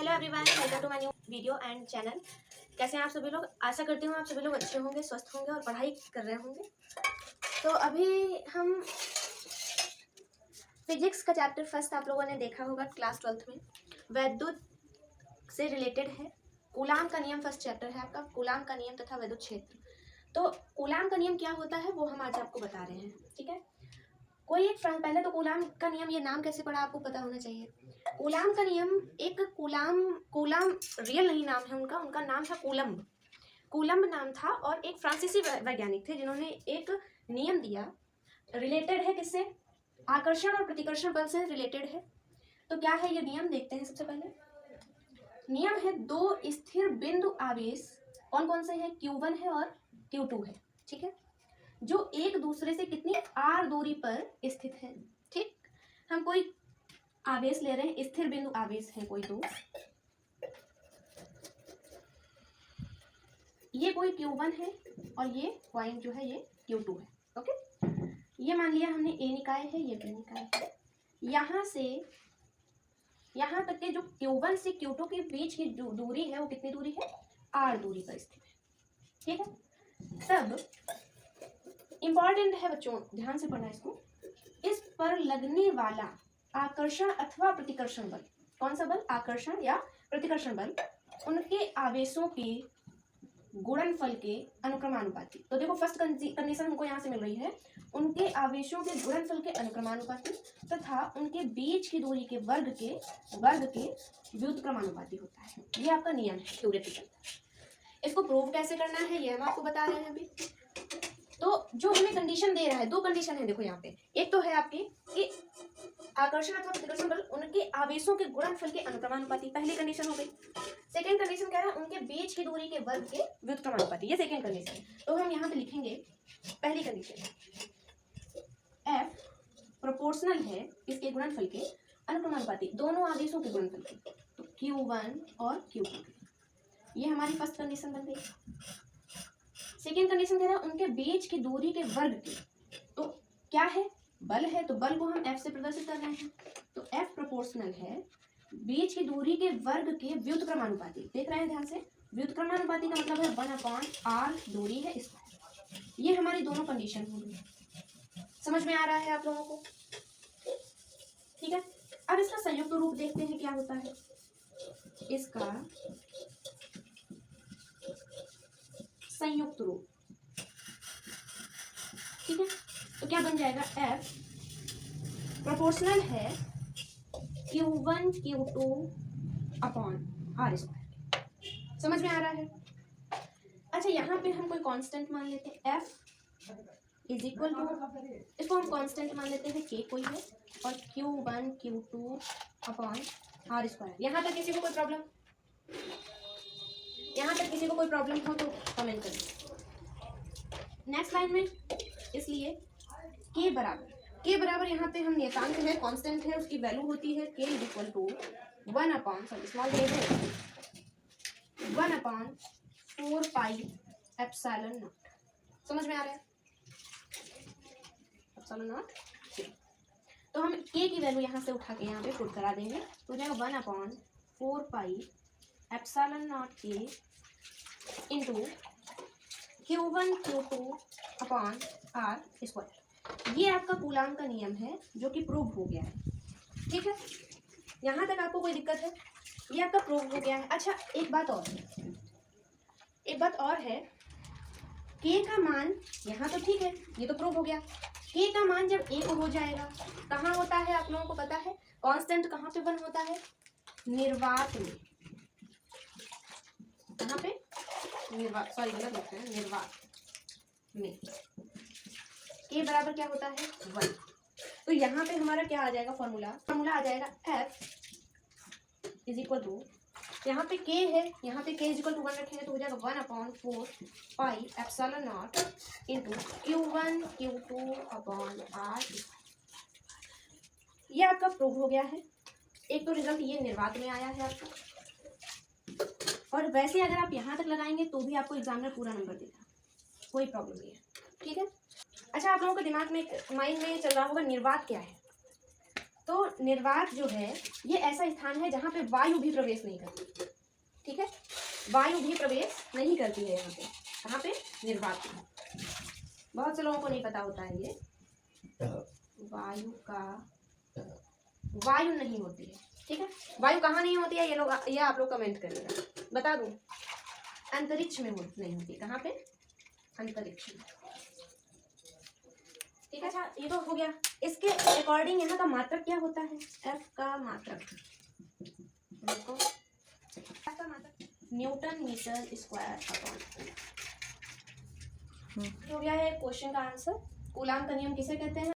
Hello everyone, welcome to my new video and channel. कैसे हैं आप सभी लोग? आशा करती हूँ आप सभी लोग अच्छे होंगे, स्वस्थ होंगे और पढ़ाई कर रहे होंगे। तो अभी हम फिजिक्स का चैप्टर फर्स्ट आप लोगों ने देखा होगा क्लास 12th में, वैद्युत से रिलेटेड है। कूलाम का नियम फर्स्ट चैप्टर है आपका, कूलाम का नियम तथा वैद्युत क्षेत्र। तो कूलाम का नियम क्या होता है वो हम आज आपको बता रहे हैं, ठीक है। कोई एक पहले तो कूलाम का नियम, ये नाम कैसे पड़ा आपको पता होना चाहिए। कूलाम का नियम एक कूलाम रियल नहीं नाम है उनका, उनका नाम था कूलम्ब नाम था। और एक फ्रांसीसी वैज्ञानिक थे जिन्होंने एक नियम दिया, रिलेटेड है किससे, आकर्षण और प्रतिकर्षण बल से रिलेटेड है। तो क्या है ये नियम, देखते हैं। सबसे पहले नियम है दो स्थिर बिंदु आवेश, कौन कौन से हैं, Q1 है और Q2 है, ठीक है, जो एक दूसरे से कितनी r दूरी पर स्थित है। ठीक, हम कोई आवेश ले रहे हैं, स्थिर बिंदु आवेश है कोई दो, ये कोई Q1 है और ये पॉइंट जो है ये Q2 है। ओके, ये मान लिया हमने A निकाय है, ये B निकाय है। यहाँ से यहाँ तक के जो Q1 से Q2 के बीच की जो दूरी है वो कितनी दूरी है, r दूरी पर स्थित है, ठीक है। तब इंपॉर्टेंट है बच्चों, ध्यान से पढ़ना इसको, इस पर लगने वाला आकर्षण अथवा प्रतिकर्षण बल, कौन सा बल, आकर्षण या प्रतिकर्षण बल, उनके आवेशों के गुणनफल के अनुक्रमानुपाती। तो देखो फर्स्ट कंडीशन हमको यहाँ से मिल रही है, उनके आवेशों के गुणनफल के अनुक्रमानुपाती तथा उनके बीच की दूरी के वर्ग के व्युत्क्रमानुपाती होता है। ये आपका नियम है थ्योरेटिकल। इसको प्रूव कैसे करना है ये हम आपको बता रहे हैं अभी। तो जो हमें कंडीशन दे रहा है, दो कंडीशन है देखो यहाँ पे, एक तो है आपकी कि आकर्षण अथवा प्रतिकर्षण बल उनके आवेशों के गुणनफल के अनुक्रमानुपाती, पहली कंडीशन हो गई। सेकंड कंडीशन क्या है, उनके बीच की दूरी के वर्ग के व्युत्क्रमानुपाती, ये सेकंड कंडीशन। तो हम यहाँ पे लिखेंगे पहली कंडीशन, F प्रोपोर्शनल है इसके गुणनफल के अनुक्रमानुपाती, दोनों आवेशों के गुणनफल के, तो Q1 और Q2, ये हमारी फर्स्ट कंडीशन बन गई। सेकेंड कंडीशन कह रहा है उनके बीच की दूरी के वर्ग की, तो क्या है, बल है, तो बल को हम F से प्रदर्शित कर रहे हैं। तो F प्रोपोर्शनल है बीच की दूरी के वर्ग के व्युत्क्रमानुपाती, देख रहे हैं ध्यान से, व्युत्क्रमानुपाती का मतलब है 1/r दूरी है इसका। ये हमारी दोनों कंडीशन होंगी, समझ में आ रहा है आप लोगों को, ठीक है। अब इसका संयुक्त रूप देखते हैं क्या होता है। इसका संयुक्त रूप, ठीक है, तो क्या बन जाएगा, F प्रोपोर्शनल है Q1 Q2 upon r square. समझ में आ रहा है। अच्छा, यहाँ पे हम कोई कांस्टेंट मान लेते हैं, F इज इक्वल टू, इसको हम कांस्टेंट मान लेते हैं, K कोई है, और Q1 Q2 upon r square. यहाँ तक किसी को कोई प्रॉब्लम, यहाँ तक किसी को कोई प्रॉब्लम हो तो कमेंट करें। नेक्स्ट लाइन में इसलिए K बराबर यहाँ पे हम नियतांक है, कांस्टेंट है, उसकी वैल्यू होती है K is equal to 1 upon, sorry small है 1/4 पाई एप्सिलॉन नॉट। समझ में आ रहा है, एप्सिलॉन नॉट। तो हम K की वैल्यू यहाँ से उठा के यहाँ पे पुट करा देंगे, तो हो जाएगा 1/4 pi epsilon not K into Q1 Q2 upon r square. ये आपका कूलाम का नियम है जो कि प्रूव हो गया है, ठीक है। यहाँ तक आपको कोई दिक्कत है, ये आपका प्रूव हो गया है। अच्छा, एक बात और है, K का मान यहाँ तो ठीक है, ये तो प्रूव हो गया। K का मान जब 1 हो जाएगा, कहाँ होता है आप लोगों को पता है, कांस्टेंट कहाँ पे बन होता है, निर्वात में, कहाँ पे, निर्वात, सॉरी गलत लिखते हैं, निर्वात में K बराबर क्या होता है, 1। तो यहाँ पे हमारा क्या आ जाएगा, फॉर्मूला आ जाएगा F इज इक्वल टू, यहाँ पे K है, यहाँ पे K इज इक्वल टू 1 रखेंगे तो हो जाएगा 1/4 pi epsilon not into Q1 Q2 upon r। ये आपका प्रूव हो गया है। एक तो रिजल्ट ये निर्वात में आया है आपका, और वैसे अगर आप यहाँ तक लगाएंगे तो भी आपको एग्जामिनर पूरा नंबर देगा, कोई प्रॉब्लम नहीं है, ठीक है। अच्छा, आप लोगों के दिमाग में, माइंड में चल रहा होगा निर्वात क्या है, तो निर्वात जो है ये ऐसा स्थान है जहाँ पे वायु भी प्रवेश नहीं करती, ठीक है, वायु भी प्रवेश नहीं करती है यहाँ पे। कहाँ पे? निर्वात में। बहुत से लोगों को नहीं पता होता है ये, वायु का, वायु नहीं होती है, ठीक है। वायु कहाँ नहीं होती है ये आप लोग कमेंट करिएगा, बता दूं। अंतरिक्ष में नहीं होती। कहाँ पे? अंतरिक्ष में, ठीक है। अच्छा ये तो हो गया। इसके अकॉर्डिंग यहाँ का मात्रक क्या होता है? एफ का मात्रक देखो, एफ का मात्रक न्यूटन मीटर स्क्वायर अपॉन। हो गया है क्वेश्चन का आंसर। कूलाम का नियम किसे कहते हैं?